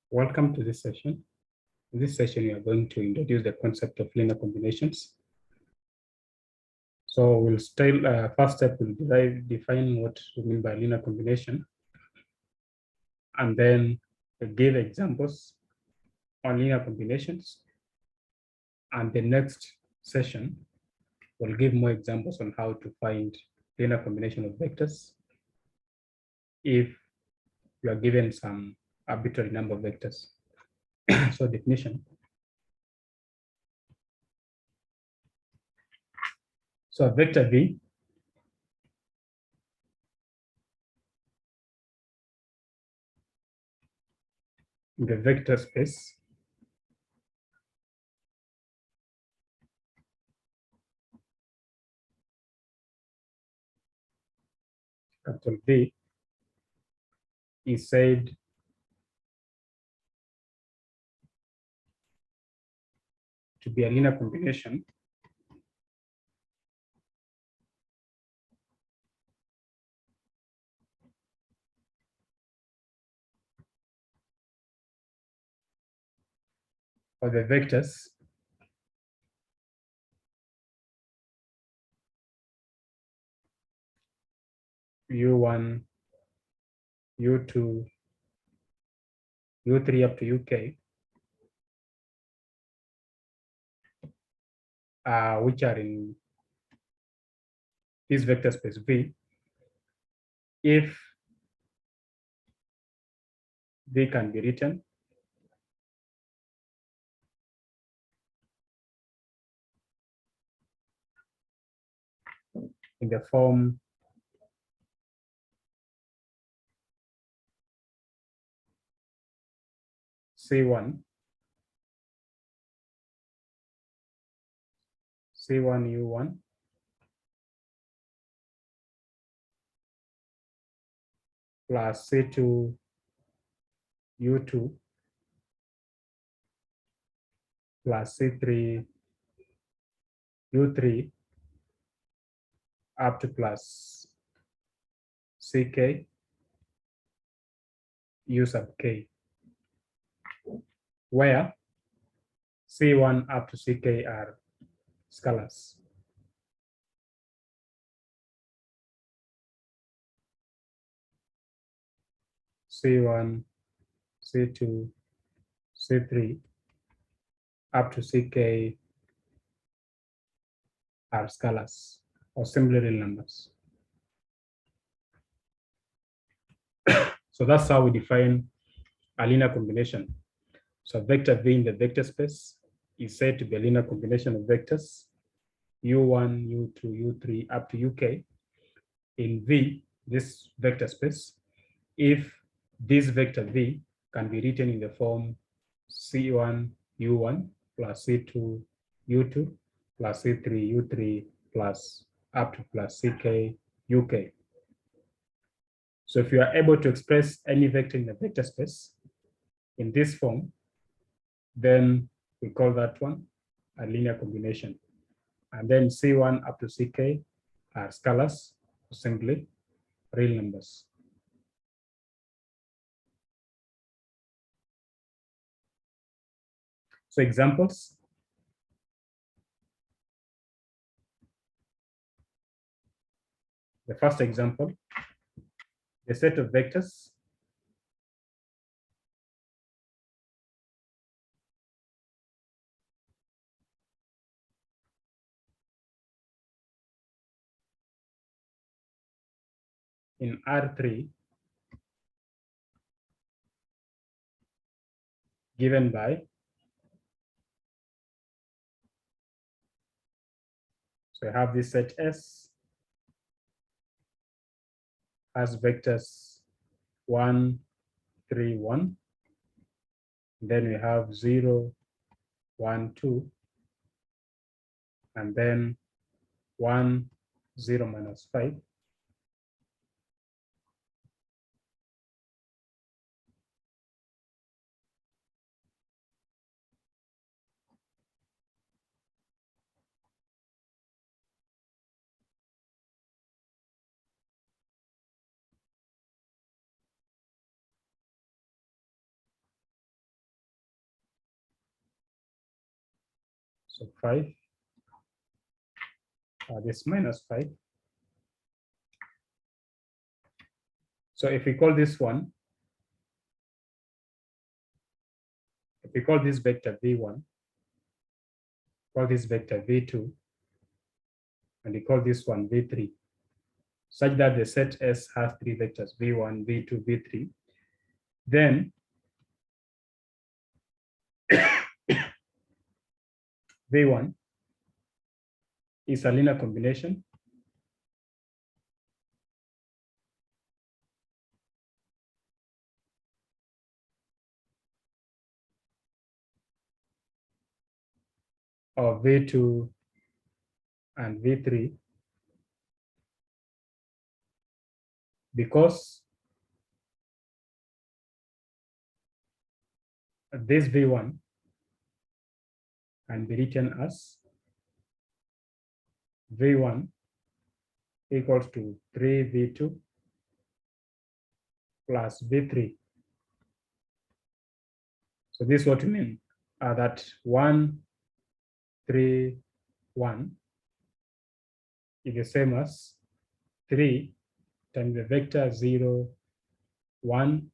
Welcome to this session. In this session, we are going to introduce the concept of linear combinations. So we'll still, first step, we'll define what we mean by linear combination. And then we'll give examples on linear combinations. And the next session, we'll give more examples on how to find linear combination of vectors if you are given some arbitrary number of vectors. So definition. So a vector V in the vector space capital V is said to be a linear combination of the vectors U1, U2, U3 up to UK, which are in this vector space V, if V can be written in the form C1, C1U1 plus C2U2 plus C3U3 up to plus CK U sub K, where C1 up to CK are scalars. C1, C2, C3 up to CK are scalars or simply real numbers. So that's how we define a linear combination. So vector V in the vector space is said to be a linear combination of vectors U1, U2, U3 up to UK in V, this vector space, if this vector V can be written in the form C1, U1 plus C2, U2 plus C3, U3 plus up to plus CK, UK. So if you are able to express any vector in the vector space in this form, then we call that one a linear combination. And then C1 up to CK are scalars, simply real numbers. So examples. The first example, a set of vectors in R3 given by, so I have this set S has vectors 1, 3, 1. Then we have 0, 1, 2, and then 1, 0, minus 5. So 5, this minus 5. So if we call this one, if we call this vector v1, call this vector v2, and we call this one v3, such that the set S has 3 vectors, v1, v2, v3, then v1 is a linear combination of v2 and v3 because this v1 can be written as v1 equals to 3v2 plus v3. So this is what we mean, that 1, 3, 1 is the same as 3 times the vector 0, 1,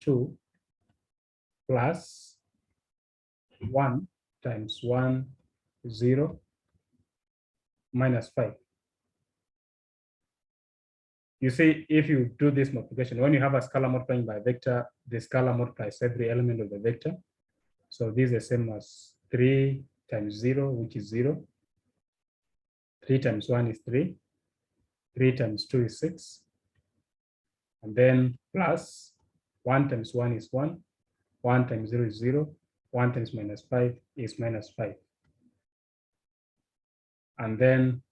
2 plus 1 times 1, 0 minus 5. You see, if you do this multiplication, when you have a scalar multiplying by a vector, the scalar multiplies every element of the vector. So this is the same as 3 times 0, which is 0. 3 times 1 is 3. 3 times 2 is 6. And then plus 1 times 1 is 1. 1 times 0 is 0. 1 times minus 5 is minus 5. And then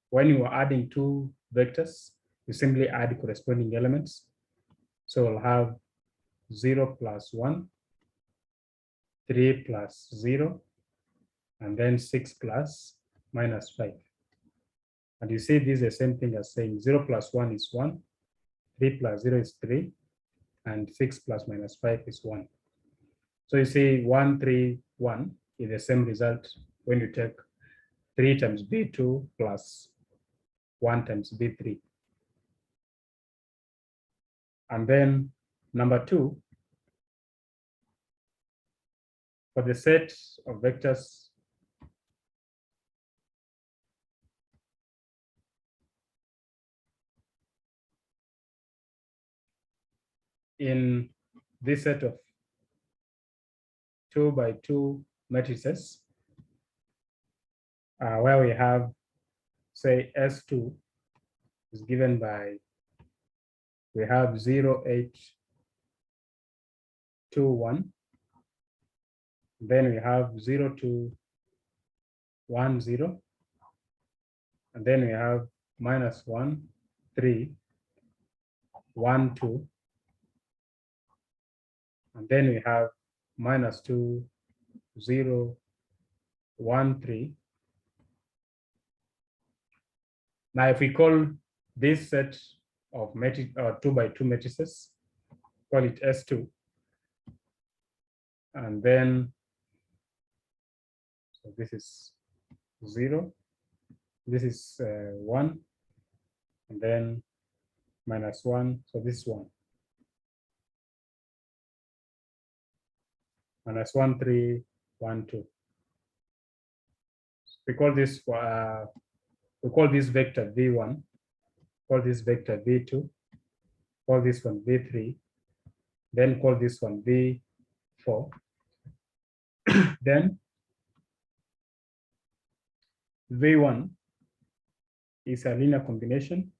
when you are adding two vectors, you simply add corresponding elements. So we'll have 0 plus 1, 3 plus 0, and then 6 plus minus 5. And you see this is the same thing as saying 0 plus 1 is 1, 3 plus 0 is 3, and 6 plus minus 5 is 1. So you see 1, 3, 1 is the same result when you take 3 times b2 plus 1 times b3. And then number 2, for the set of vectors in this set of 2 by 2 matrices, where we have, say, S2 is given by, we have 0, 8, 2, 1. Then we have 0, 2, 1, 0. And then we have minus 1, 3, 1, 2. And then we have minus 2, 0, 1, 3. Now, if we call this set of 2 by 2 matrices, call it S2. And then, so this is 0, this is 1, and then minus 1, so this is 1. Minus 1, 3, 1, 2. We call this vector v1, call this vector v2, call this one v3, then call this one v4. Then v1 is a linear combination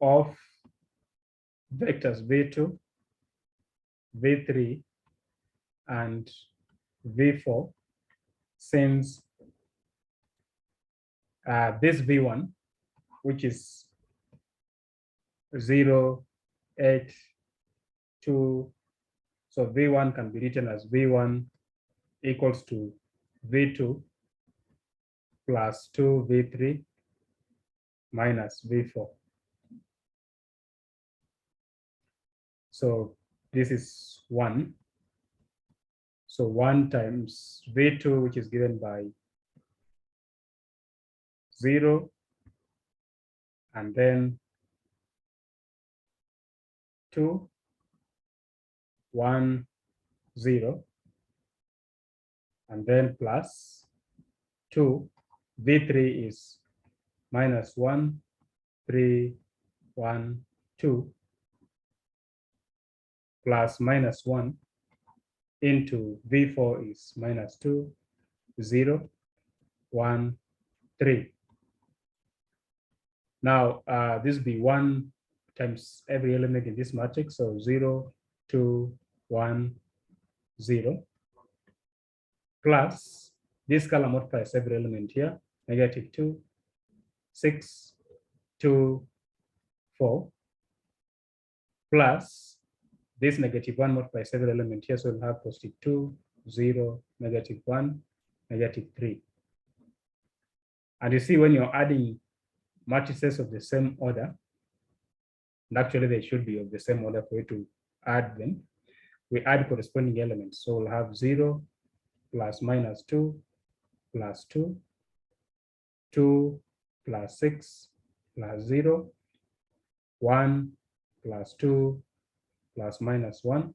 of vectors v2, v3, and v4, since this v1, which is 0, 8, 2, so v1 can be written as v1 equals to v2 plus 2 v3 minus v4. So this is 1. So 1 times V2, which is given by 0, and then 2, 1, 0, and then plus 2. V3 is minus 1, 3, 1, 2, plus minus 1 into V4 is minus 2, 0, 1, 3. Now, this will be 1 times every element in this matrix. So 0, 2, 1, 0, plus this column multiplies every element here, negative 2, 6, 2, 4, plus this negative 1 multiplies every element here. So we'll have positive 2, 0, negative 1, negative 3. And you see, when you're adding matrices of the same order, and actually they should be of the same order for you to add them, we add corresponding elements. So we'll have 0 plus minus 2 plus 2, 2 plus 6 plus 0, 1 plus 2 plus minus 1,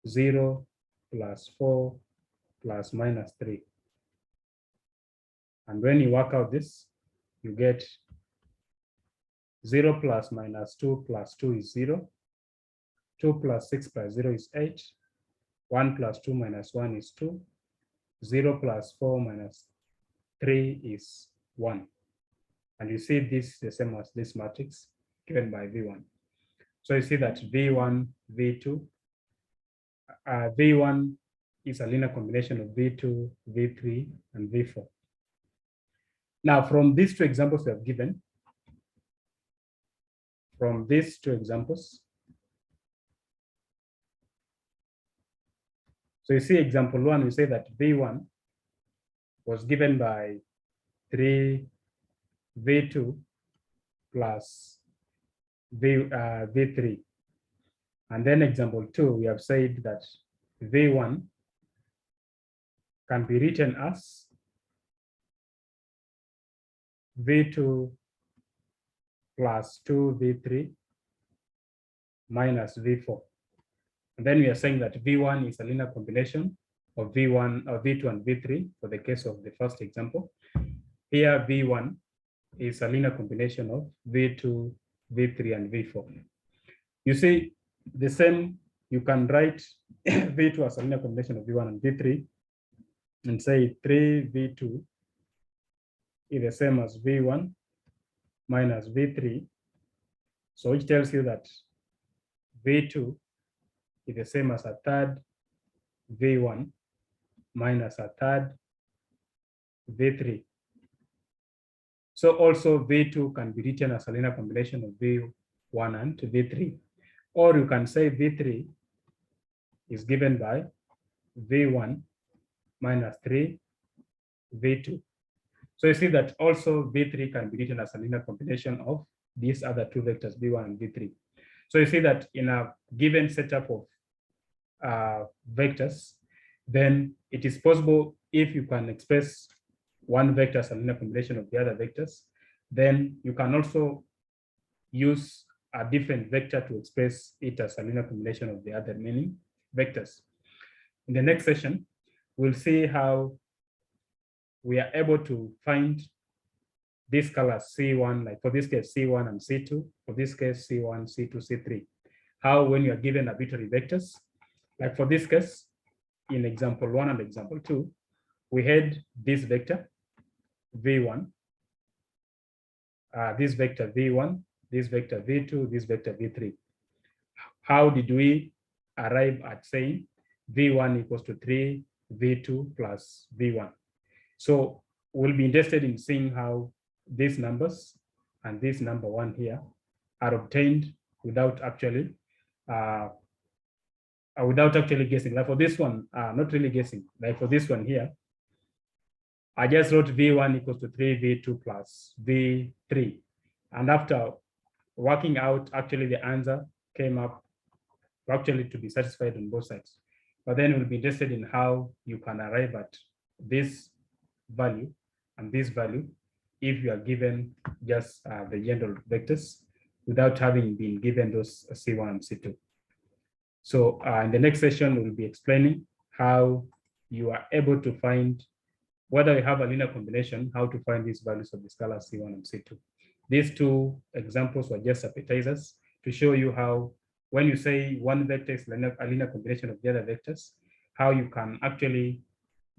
0 plus 4 plus minus 3. And when you work out this, you get 0 plus minus 2 plus 2 is 0. 2 plus 6 plus 0 is 8. 1 plus 2 minus 1 is 2. 0 plus 4 minus 3 is 1. And you see this is the same as this matrix given by V1. So you see that V1, V2, V1 is a linear combination of V2, V3, and V4. Now, from these two examples we have given, so you see example 1, we say that V1 was given by 3 V2 plus V3. And then example 2, we have said that V1 can be written as V2 plus 2 V3 minus V4. And then we are saying that V1 is a linear combination of V1 or V2 and V3 for the case of the first example. Here V1 is a linear combination of V2, V3, and V4. You see the same, you can write V2 as a linear combination of V1 and V3 and say 3V2 is the same as V1 minus V3. So which tells you that V2 is the same as a third V1 minus a third V3. So also V2 can be written as a linear combination of V1 and V3. Or you can say V3 is given by V1 minus 3 V2. So you see that also V3 can be written as a linear combination of these other two vectors, V1 and V3. So you see that in a given setup of vectors, then it is possible, if you can express one vector as a linear combination of the other vectors, then you can also use a different vector to express it as a linear combination of the other many vectors. In the next session, we'll see how we are able to find these colors C1, like for this case, C1 and C2, for this case, C1, C2, C3. How when you are given arbitrary vectors, like for this case, in example 1 and example 2, we had this vector V1, this vector V1, this vector V2, this vector V3. How did we arrive at saying V1 equals to 3 V2 plus V1? So we'll be interested in seeing how these numbers and this number 1 here are obtained without actually guessing. Like for this one, not really guessing. Like for this one here, I just wrote V1 equals to 3 V2 plus V3. And after working out, actually the answer came up actually to be satisfied on both sides. But then we'll be interested in how you can arrive at this value and this value if you are given just the general vectors without having been given those C1 and C2. So in the next session, we'll be explaining how you are able to find, whether you have a linear combination, how to find these values of the scalar C1 and C2. These two examples were just appetizers to show you how, when you say one vector is a linear combination of the other vectors, how you can actually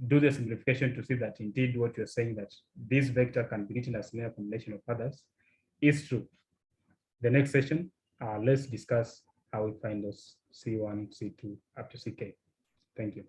do the simplification to see that indeed what you're saying, that this vector can be written as linear combination of others, is true. The next session, let's discuss how we find those C1, C2 up to CK. Thank you.